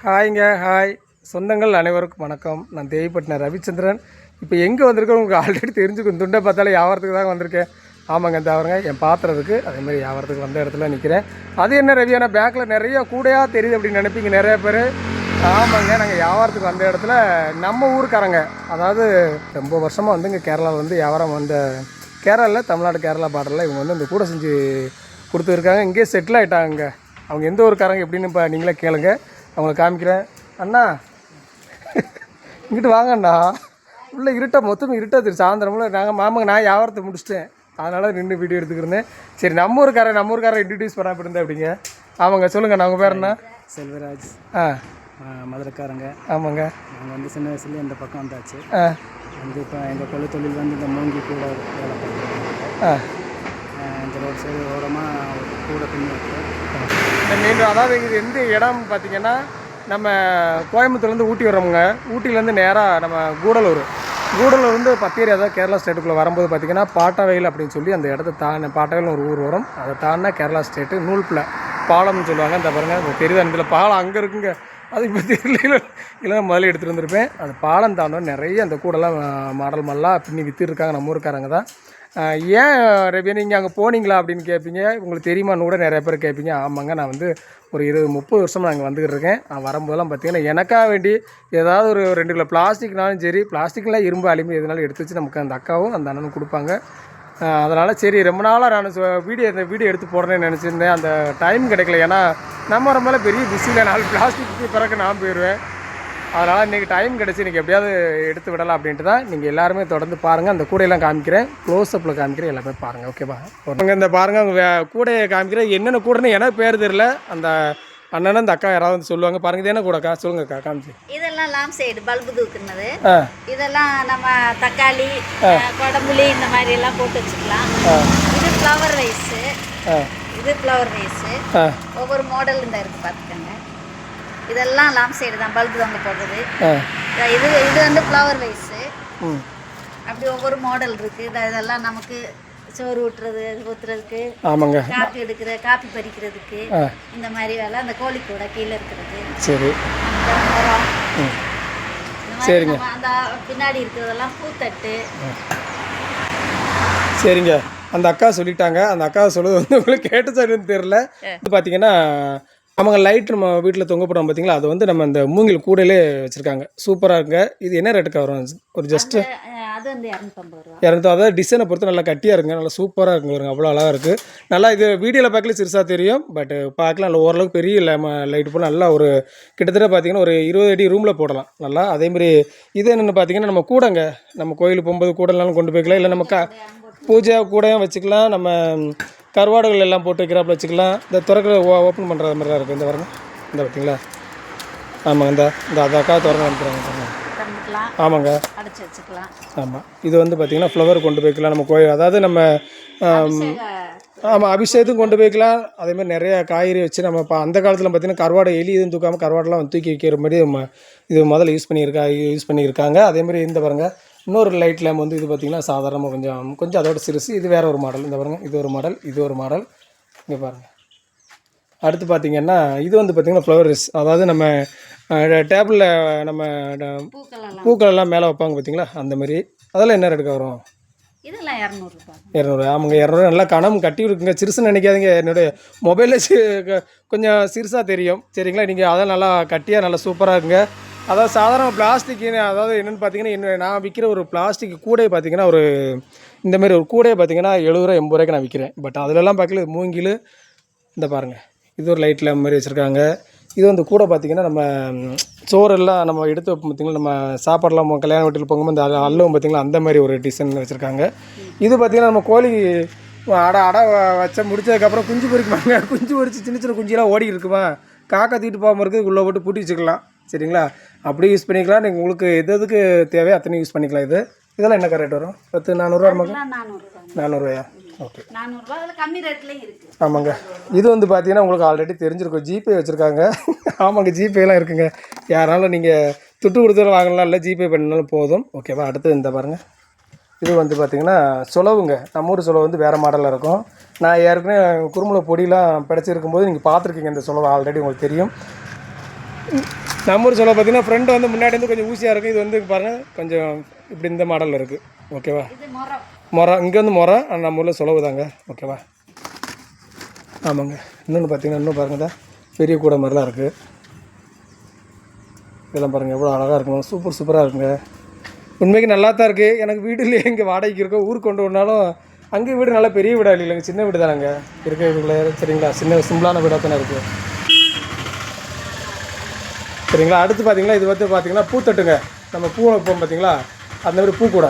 ஹாய்ங்க hi சொந்தங்கள் அனைவருக்கும் வணக்கம். நான் தேவிப்பட்டினம் ரவிச்சந்திரன். இப்போ எங்கே வந்திருக்கேன் உங்களுக்கு ஆல்ரெடி தெரிஞ்சுக்கும். துண்டை பார்த்தாலே வியாபாரத்துக்கு தான் வந்திருக்கேன். ஆமாங்க, தவறுங்க என் பாத்திரம் இருக்குது. அதேமாதிரி வியாபாரத்துக்கு வந்த இடத்துல நிற்கிறேன். அது என்ன ரவியான பேக்கில் நிறைய கூடையாக தெரியுது அப்படின்னு நினைப்பீங்க நிறைய பேர். ஆமாங்க, நாங்கள் வியாபாரத்துக்கு வந்த இடத்துல நம்ம ஊருக்காரங்க, அதாவது ரொம்ப வருஷமாக வந்து இங்கே கேரளாவில் வந்து வியாபாரம் வந்த கேரளாவில் தமிழ்நாடு கேரளா பார்டரில் இவங்க வந்து இந்த கூடை செஞ்சு கொடுத்துருக்காங்க. இங்கேயே செட்டில் ஆகிட்டாங்க. அவங்க எந்த ஊருக்காரங்க எப்படின்னு இப்போ நீங்களே கேளுங்க, அவங்கள காமிக்கிறேன். அண்ணா இங்கிட்டு வாங்கண்ணா. உள்ளே மொத்தம் இருட்டாக சாயந்தரம்ல நாங்கள் மாமாங்க நான் வியாபாரத்தை முடிச்சிட்டேன், அதனால் நின்று வீடியோ எடுத்துக்கிருந்தேன். சரி, நம்ம ஊருக்காரன் இன்ட்ரடியூஸ் பண்ண அப்படி இருந்தா அப்படிங்க. ஆமாங்க, சொல்லுங்கள். நான் உங்கள் பேர் என்ன? செல்வராஜ். மதுரைக்காரங்க. ஆமாங்க, நாங்கள் வந்து சின்ன வயசுலேயே இந்த பக்கம் வந்தாச்சு. வந்து இப்போ எங்கள் தொழில் வந்து இந்த மூங்கி கூட வேலை பண்ணுறாங்க. இந்த ரோட் சைடு ஓரமாக கூட பின்னி வைக்கிறோம். மீண்டும் அதாவது இது எந்த இடம் பார்த்தீங்கன்னா, நம்ம கோயம்புத்தூர்லேருந்து ஊட்டி வர்றோமுங்க. ஊட்டிலேருந்து நேராக நம்ம கூடலூர் வந்து 10 ஏரியா தான் கேரளா ஸ்டேட்டுக்குள்ளே வரும்போது பார்த்திங்கன்னா பாட்டவயல் அப்படின்னு சொல்லி அந்த இடத்த பாட்டவயல்னு ஒரு ஊர் வரும். அதை தாண்டினா கேரளா ஸ்டேட்டு. நூல்பிள்ளை பாலம்னு சொல்லுவாங்க. இந்த பாருங்கள், அந்த தெரியுது அந்த பாலம் அங்கே இருக்குங்க. அது இப்போ தெரியல, இல்லை முதல்ல எடுத்துகிட்டு வந்திருப்பேன். அந்த பாலம் தாண்டோம் நிறைய அந்த கூடலாம் மாடல் பின்னி விற்றுருக்காங்க. நம்ம ஊருக்காரங்க தான். ஏன் ரவி நீங்கள் அங்கே போனீங்களா அப்படின்னு கேட்பீங்க. உங்களுக்கு தெரியுமான்னு கூட நிறைய பேர் கேட்பீங்க. ஆமாங்க, நான் வந்து ஒரு 20-30 வருஷமாக நான் இங்கே வந்துக்கிட்டு இருக்கேன். நான் வரும்போதெல்லாம் பார்த்தீங்கன்னா எனக்காக வேண்டி ஏதாவது ஒரு 2 கிலோ பிளாஸ்டிக்னாலும் சரி, பிளாஸ்டிக்லாம் இரும்பு அலுமினியம் எதுனாலும் எடுத்து வச்சு நமக்கு அந்த அக்காவும் அந்த அண்ணனும் கொடுப்பாங்க. அதனால் சரி, ரொம்ப நாளாக நான் இந்த வீடியோ எடுத்து போடுறேன்னு நினச்சிருந்தேன். அந்த டைம் கிடைக்கல. ஏன்னா நம்ம ரொம்பலாம் பெரிய பிஸியில் 4 பிளாஸ்டிக்கு பிறகு நான் போயிடுவேன். அதனால் இன்றைக்கி டைம் கிடச்சி இன்றைக்கி எப்படியாவது எடுத்து விடலாம் அப்படின்ட்டு தான். நீங்கள் எல்லாருமே தொடர்ந்து பாருங்கள். அந்த கூடையெல்லாம் காமிக்கிறேன், க்ளோஸ்அப்பில் காமிக்கிறேன், எல்லாமே பாருங்கள். ஓகேவா? ஒருத்தவங்க இந்த பாருங்கள், அவங்க கூடையை காமிக்கிறேன். என்னென்ன கூடைன்னு எனக்கு பேர் தெரியல. அந்த அண்ணனும் அந்த அக்கா யாராவது வந்து சொல்லுவாங்க. பாருங்கள், இது என்ன கூடக்கா? சொல்லுங்கக்கா, காமிச்சு. இதெல்லாம் லாம் சைடு பல்பு தூக்குனது. இதெல்லாம் நம்ம தக்காளி, கொடம்புளி இந்த மாதிரி எல்லாம் போட்டு வச்சுக்கலாம். இது ஃப்ளவர் ரைஸு. இது ஃப்ளவர் ரைஸு. ஒவ்வொரு மாடல் இந்த இருக்குது பார்த்துக்கோங்க. இதெல்லாம் லாம் சைடு தான், பல்பு தாங்க போடுறது. இது வந்து ஃப்ளவர் ரைஸு. அப்படி ஒவ்வொரு மாடல் இருக்குது. இதெல்லாம் நமக்கு சோறு ஊற்றுறதுக்கு, ஆமாங்க, காப்பி காப்பி பறிக்கிறதுக்கு, இந்த மாதிரி வேலை. அந்த கோழி கூட கீழே இருக்கிறது. சரி, சரிங்க. அந்த பின்னாடி இருக்கிறதெல்லாம் பூத்தட்டு. சரிங்க, அந்த அக்கா சொல்லிட்டாங்க. அந்த அக்கா சொல்லுவது வந்து உங்களுக்கு கேட்டுச்சாருன்னு தெரியல. இது பார்த்தீங்கன்னா அவங்க லைட் நம்ம வீட்டில் தொங்க போடுறோம் பார்த்தீங்களா, அது வந்து நம்ம அந்த மூங்கில் கூடையிலே வச்சுருக்காங்க. சூப்பராக இருக்குங்க. இது என்ன ரேட்டுக்கு வரும்? ஒரு ஜஸ்ட்டு அது வந்து 250 ரூபா. 200. அதாவது டிசைனை பொறுத்து நல்லா கட்டியாக இருக்குங்க, நல்லா சூப்பராக இருக்குங்க. பாருங்க, அவ்வளோ அழகாக இருக்குது. நல்லா இது வீடியோவில் பார்க்கல சிறுசாக தெரியும், பட் பார்க்கலாம் நல்லா ஓரளவுக்கு பெரிய லைட்டு போல் நல்லா ஒரு கிட்டத்தட்ட பார்த்திங்கன்னா ஒரு 20 அடி ரூமில் போடலாம் நல்லா. அதேமாதிரி இது என்னென்னு பார்த்தீங்கன்னா, நம்ம கூடங்க, நம்ம கோயிலுக்கு போகும்போது கூடலாம் கொண்டு போய்க்கலாம். இல்லை நம்ம பூஜை கூடையும் வச்சுக்கலாம். நம்ம கருவாடுகள் எல்லாம் போட்டு வைக்கிறாப்புல வச்சுக்கலாம். இந்த திறக்கிற ஓப்பன் பண்ணுற மாதிரி தான் இருக்குது. இந்த வரணும், இந்த பார்த்தீங்களா? ஆமாங்க, இந்த அக்கா திறந்து அனுப்புகிறாங்க. ஆமாங்க, அடைச்சி வச்சுக்கலாம். ஆமாம், இது வந்து பார்த்திங்கன்னா ஃப்ளவர் கொண்டு போய்க்கலாம் நம்ம கோயில். அதாவது நம்ம ஆமாம் அபிஷேகத்துக்கும் கொண்டு போய்க்கலாம். அதேமாதிரி நிறைய காய்கறி வச்சு நம்ம இப்போ அந்த காலத்தில் பார்த்திங்கன்னா கருவாடை எலி எதுவும் தூக்காமல் கருவாடெல்லாம் வந்து தூக்கி வைக்கிற மாதிரி இது முதல்ல யூஸ் பண்ணியிருக்காங்க. அதேமாதிரி இந்த பாருங்கள், இன்னொரு லைட் லேம்ப் வந்து இது பார்த்திங்கன்னா சாதாரணமாக கொஞ்சம் அதோட சிறுசு. இது வேறு ஒரு மாடல். இந்த பாருங்கள், இது ஒரு மாடல். இங்கே பாருங்கள். அடுத்து பார்த்திங்கன்னா இது வந்து பார்த்திங்கன்னா ஃப்ளவர்ஸ், அதாவது நம்ம டேபிளில் நம்ம பூக்களெல்லாம் மேலே வைப்பாங்க பார்த்திங்களா, அந்த மாதிரி. அதெல்லாம் என்ன ரேட்டுக்கு வரும்? இதெல்லாம் 200. ஆமாங்க, 200. நல்லா கணம் கட்டி இருக்குங்க. சிறுசுன்னு நினைக்காதீங்க, என்னுடைய மொபைலில் கொஞ்சம் சிறுசாக தெரியும். சரிங்களா? நீங்கள் அதெல்லாம் நல்லா கட்டியாக நல்லா சூப்பராக இருக்குங்க. அதாவது சாதாரண பிளாஸ்டிக்குன்னு, அதாவது என்னென்னு பார்த்தீங்கன்னா, நான் விற்கிற ஒரு பிளாஸ்டிக் கூடையை பார்த்தீங்கன்னா ஒரு இந்தமாரி ஒரு கூடையை பார்த்தீங்கன்னா 70 ரூபா 80 ரூபாய்க்கு நான் விற்கிறேன். பட் அதிலெல்லாம் பார்க்கல மூங்கில். இந்த பாருங்கள், இது ஒரு லைட்டில் மாதிரி வச்சுருக்காங்க. இது வந்து கூட பார்த்திங்கன்னா நம்ம சோறெல்லாம் நம்ம எடுத்து வைப்போம் பார்த்திங்களா, நம்ம சாப்பாடெல்லாம் கல்யாண வீட்டில் போகும்போது அந்த அல்லவும் பார்த்திங்களா, அந்த மாதிரி ஒரு டிசைன் வச்சுருக்காங்க. இது பார்த்திங்கன்னா நம்ம கோழி அடை வச்ச முடிச்சதுக்கப்புறம் குஞ்சு பொறிக்குவாங்க. குஞ்சு பொறிச்சு சின்ன குஞ்செல்லாம் ஓடி இருக்குமா, காக்கா தீட்டு போகாமல் இருக்குது, உள்ளே போட்டு பூட்டி வச்சுக்கலாம். சரிங்களா? அப்படி யூஸ் பண்ணிக்கலாம். நீங்கள் உங்களுக்கு எதுக்கு தேவையோ அத்தனை யூஸ் பண்ணிக்கலாம். இதெல்லாம் என்ன ரேட் வரும்? 400 ரூபா. 400 ஓகே, 400 அதில் கம்மி ரேட்லேயும் இருக்குது. ஆமாங்க, இது வந்து பார்த்தீங்கன்னா உங்களுக்கு ஆல்ரெடி தெரிஞ்சிருக்கும், ஜிபே வச்சுருக்காங்க. ஆமாங்க, ஜிபேலாம் இருக்குங்க. யாராலும் நீங்கள் துட்டு கொடுத்தாலும் வாங்கலாம், இல்லை ஜிபே பண்ணாலும் போதும். ஓகேவா? அடுத்து இந்த பாருங்கள், இது வந்து பார்த்திங்கன்னா சொலவுங்க. நம்ம ஊர் சொலவு வந்து வேறு மாடலில் இருக்கும். நான் ஏற்கனவே குருமுளை பொடியெலாம் பிடிச்சிருக்கும் போது நீங்கள் பார்த்துருக்கீங்க இந்த சொலவு, ஆல்ரெடி உங்களுக்கு தெரியும். நம்ம ஊர் சொல்ல பார்த்தீங்கன்னா ஃப்ரெண்டு வந்து முன்னாடி வந்து கொஞ்சம் ஊசியாக இருக்குது. இது வந்து பாருங்கள் கொஞ்சம் இப்படி இந்த மாடலில் இருக்குது. ஓகேவா? இது மரம். மரம் இங்கே வந்து மரம், நம்ம ஊரில் சொலவுதாங்க. ஓகேவா? ஆமாங்க. இன்னொன்று பார்த்தீங்கன்னா இன்னும் பாருங்கள் தான் பெரிய கூடை மாதிரிலாம் இருக்குது. இதெல்லாம் பாருங்கள் எவ்வளோ அழகாக இருக்குங்க. சூப்பராக இருக்குங்க. உண்மைக்கு நல்லா தான் இருக்குது. எனக்கு வீட்டிலே இங்கே வாடகைக்கு இருக்கோம். ஊருக்கு கொண்டு வந்தாலும் அங்கே வீடு நல்லா பெரிய வீடாக இல்லைங்க, சின்ன வீடு தானேங்க இருக்கிறதுக்குள்ள. சரிங்களா? சின்ன சிம்பிளான வீடாக தானே இருக்குது. சரிங்களா? அடுத்து பார்த்தீங்களா இது வந்து பார்த்தீங்கன்னா பூத்தட்டுங்க. நம்ம பூ வைப்போம் பார்த்தீங்களா, அந்த மாதிரி பூ கூட.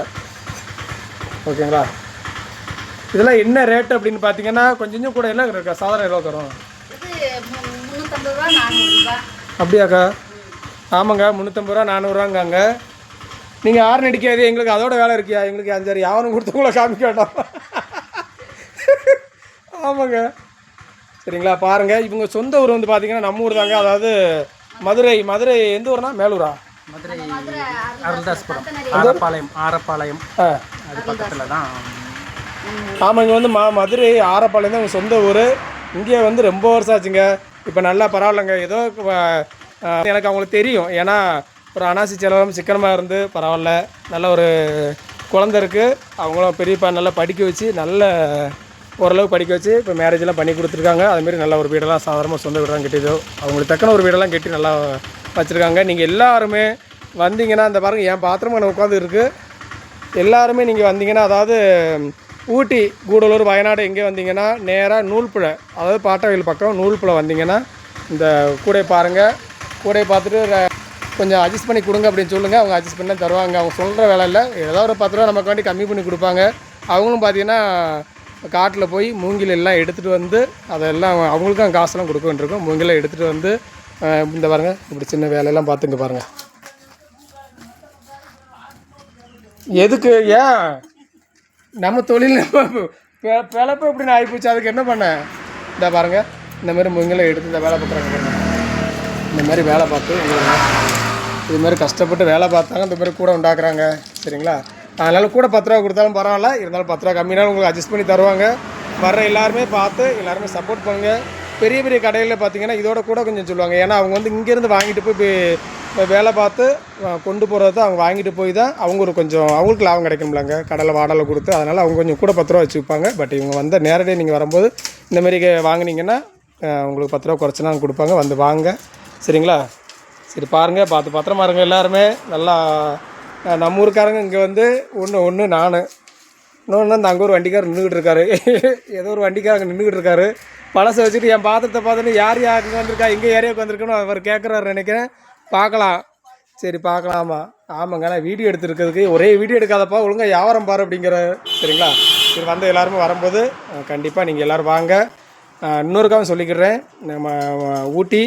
ஓகேங்களா? இதெல்லாம் என்ன ரேட்டு அப்படின்னு பார்த்தீங்கன்னா கொஞ்சம் கூட எல்லாம் இருக்கா, சாதாரண எவ்வளோ தரும்? இது 350 ரூபா 400 ரூபா. அப்படியாக்கா? ஆமாங்க, 350 ரூபா 400 ரூபாங்காங்க. நீங்கள் யாரும் நடிக்காது, எங்களுக்கு அதோட வேலை இருக்கியா? எங்களுக்கு 5 யாரும் கொடுத்தவங்கள காமிக்க வேண்டாம். ஆமாங்க. சரிங்களா? பாருங்கள், இவங்க சொந்த ஊர் வந்து பார்த்தீங்கன்னா நம்ம ஊர் தாங்க. அதாவது மதுரை எந்த ஊர்னா? மேலூரா? மதுரை அருள்தாஸ்புரம், ஆரப்பாளையம் அது பக்கத்தில் தான். ஆமாம், இங்கே வந்து மதுரை ஆரப்பாளையம் தான் இவங்க சொந்த ஊர். இங்கே வந்து ரொம்ப வருஷம் ஆச்சுங்க. இப்போ நல்லா பரவாயில்லைங்க. ஏதோ எனக்கு அவங்களுக்கு தெரியும். ஏன்னா ஒரு அனாசி செலவும் சிக்கனமாக இருந்து பரவாயில்ல. நல்ல ஒரு குழந்த இருக்குது. அவங்களும் பெரியப்பா நல்லா படிக்க வச்சு நல்ல ஓரளவு படிக்க வச்சு இப்போ மேரேஜெலாம் பண்ணி கொடுத்துருக்காங்க. அதுமாரி நல்ல ஒரு வீடெல்லாம் சாதாரணமாக சொந்த வீடெல்லாம் கட்டிதோ அவங்களுக்கு தக்கன ஒரு வீடெல்லாம் கட்டி நல்லா வச்சுருக்காங்க. நீங்கள் எல்லாருமே வந்தீங்கன்னா அந்த பாருங்கள் என் பாத்திரமாக எனக்கு உட்காந்து இருக்குது. எல்லாருமே நீங்கள் வந்தீங்கன்னா, அதாவது ஊட்டி, கூடலூர், வயநாடு எங்கே வந்தீங்கன்னா நேராக நூல்புழை, அதாவது பாட்டவயல் பக்கம் நூல்புழை வந்தீங்கன்னா இந்த கூடையை பாருங்கள். கூடையை பார்த்துட்டு கொஞ்சம் அட்ஜஸ்ட் பண்ணி கொடுங்க அப்படின்னு சொல்லுங்கள். அவங்க அட்ஜஸ்ட் பண்ணி தருவாங்க. அவங்க சொல்கிற வேலை இல்லை. ஏதோ ஒரு 10 ரூபா நமக்கு வேண்டி கம்மி பண்ணி கொடுப்பாங்க. அவங்களும் பார்த்தீங்கன்னா காட்டில் போய் மூங்கில் எல்லாம் எடுத்துகிட்டு வந்து அதெல்லாம் அவங்களுக்கும் காசெல்லாம் கொடுக்க வேண்டியிருக்கும். மூங்கிலாம் எடுத்துகிட்டு வந்து இந்த பாருங்கள் இப்படி சின்ன வேலையெல்லாம் பார்த்துங்க பாருங்கள். எதுக்கு? ஏன் நம்ம தொழில் பிழப்பு இப்படின்னு ஆகிப்போச்சு. அதுக்கு என்ன பண்ண? இந்த பாருங்கள் இந்த மாதிரி மூங்கிலாம் எடுத்து இந்த வேலை பார்க்குறாங்க பாருங்கள். இந்த மாதிரி வேலை பார்த்து இது மாதிரி கஷ்டப்பட்டு வேலை பார்த்தாங்க. இந்த மாதிரி கூட உண்டாக்குறாங்க. சரிங்களா? அதனால் கூட 10 ரூபா கொடுத்தாலும் பரவாயில்ல. இருந்தாலும் 10 ரூபா கம்மினாலும் உங்களுக்கு அட்ஜஸ்ட் பண்ணி தருவாங்க. வர்ற எல்லாருமே பார்த்து எல்லாருமே சப்போர்ட் பண்ணுங்கள். பெரிய பெரிய கடையில் பார்த்தீங்கன்னா இதோட கூட கொஞ்சம் சொல்லுவாங்க. ஏன்னா அவங்க வந்து இங்கேருந்து வாங்கிட்டு போய் வேலை பார்த்து கொண்டு போகிறது அவங்க வாங்கிட்டு போய் தான் அவங்க ஒரு கொஞ்சம் அவங்களுக்கு லாபம் கிடைக்கும்லங்க, கடையில் வாடகை கொடுத்து. அதனால் அவங்க கொஞ்சம் கூட 10 ரூபா வச்சு விற்பாங்க. பட் இவங்க வந்து நேரடியாக நீங்கள் வரும்போது இந்தமாரி வாங்கினீங்கன்னா உங்களுக்கு 10 ரூபா குறைச்சி நாங்கள் கொடுப்பாங்க. வந்து வாங்க. சரிங்களா? சரி பாருங்கள், பார்த்து பத்திரமா இருங்க எல்லாருமே. நல்லா நம்ம ஊருக்காரங்க இங்கே வந்து ஒன்று நான் இன்னொன்று அந்த அங்கே ஒரு வண்டிக்காரர் நின்றுக்கிட்டு இருக்காரு. ஏதோ ஒரு வண்டிக்காரங்க நின்றுக்கிட்டு இருக்காரு. பழசை வச்சுட்டு என் பாத்திரத்தை பார்த்துட்டு யார் இங்கே வந்திருக்கா, எங்கே ஏரியாவுக்கு வந்திருக்கணும் அவர் கேட்குறாரு நினைக்கிறேன். பார்க்கலாம். சரி பார்க்கலாமா? ஆமாங்க, நான் வீடியோ எடுத்துருக்கிறதுக்கு ஒரே வீடியோ எடுக்காதப்பா, ஒழுங்காக வியாபாரம் பாரு அப்படிங்கிற. சரிங்களா? சரி வந்து எல்லாருமே வரும்போது கண்டிப்பாக நீங்கள் எல்லோரும் வாங்க. இன்னொருக்காக சொல்லிக்கிறேன், நம்ம ஊட்டி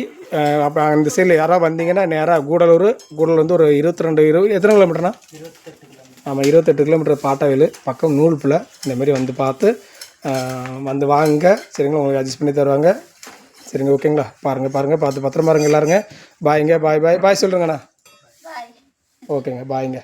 அப்போ அந்த சைடில் யாராவது வந்தீங்கன்னா நேராக கூடலூர் வந்து ஒரு 22 எத்தனை கிலோமீட்டர்னா? 28 கிலோமீட்டர். ஆமாம், 28 கிலோமீட்டர் பாட்டவேலு பக்கம் நூல்புழை. இந்தமாரி வந்து பார்த்து வந்து வாங்க. சரிங்களா? உங்களுக்கு அட்ஜஸ்ட் பண்ணி தருவாங்க. சரிங்க, ஓகேங்களா? பாருங்கள் பார்த்து பத்திரமா இருங்க எல்லாருங்க. பாய்ங்க, பாய் சொல்லுங்கண்ணா. ஓகேங்க, பாய்ங்க.